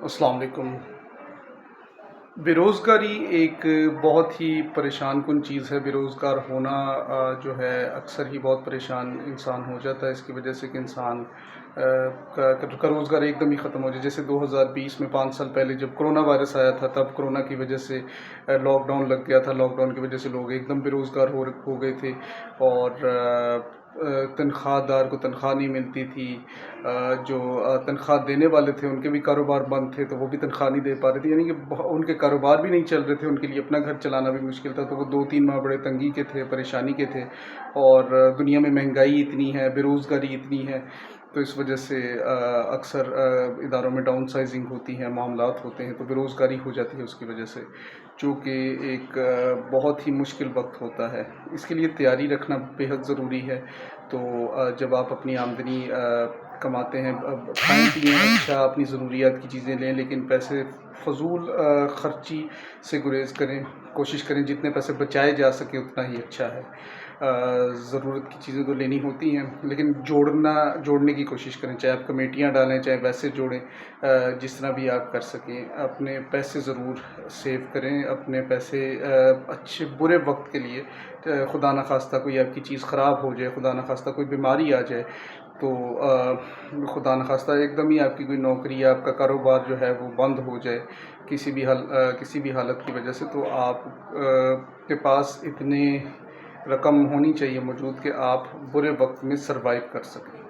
अस्सलाम वालेकुम। बेरोज़गारी एक बहुत ही परेशान कुन चीज़ है। बेरोज़गार होना जो है अक्सर ही बहुत परेशान इंसान हो जाता है इसकी वजह से कि इंसान का रोज़गार एकदम ही ख़त्म हो जाए। जैसे 2020 में 5 साल पहले जब कोरोना वायरस आया था, तब कोरोना की वजह से लॉकडाउन लग गया था। लॉकडाउन की वजह से लोग एकदम बेरोज़गार हो गए थे और तनख्वाहदार को तनख्वाह नहीं मिलती थी। जो तनख्वाह देने वाले थे उनके भी कारोबार बंद थे, तो वो भी तनख्वाह नहीं दे पा रहे थे, यानी कि उनके कारोबार भी नहीं चल रहे थे, उनके लिए अपना घर चलाना भी मुश्किल था। तो वो 2-3 माह बड़े तंगी के थे, परेशानी के थे। और दुनिया में महंगाई इतनी है, बेरोज़गारी इतनी है, तो इस वजह से अक्सर इदारों में डाउन साइजिंग होती है, मामलात होते हैं, तो बेरोज़गारी हो जाती है उसकी वजह से, जो कि एक बहुत ही मुश्किल वक्त होता है। इसके लिए तैयारी रखना बेहद ज़रूरी है। तो जब आप अपनी आमदनी कमाते हैं, खाएँ पिएँ अच्छा, अपनी ज़रूरियात की चीज़ें लें, लेकिन पैसे फ़ज़ूल ख़र्ची से गुरेज़ करें। कोशिश करें जितने पैसे बचाए जा सकें उतना ही अच्छा है। ज़रूरत की चीज़ें तो लेनी होती हैं, लेकिन जोड़ने की कोशिश करें, चाहे आप कमेटियाँ डालें, चाहे वैसे जोड़ें, जिस तरह भी आप कर सकें। अपने पैसे ज़रूर सेव करें, अपने पैसे अच्छे बुरे वक्त के लिए, खुदा न खास्ता कोई आपकी चीज़ ख़राब हो जाए, खुदा न खास्ता कोई बीमारी आ जाए, तो खुदा न खास्ता एकदम ही आपकी कोई नौकरी या आपका कारोबार जो है वो बंद हो जाए किसी भी हालत की वजह से, तो आप के पास इतने रकम होनी चाहिए मौजूद कि आप बुरे वक्त में सर्वाइव कर सकें।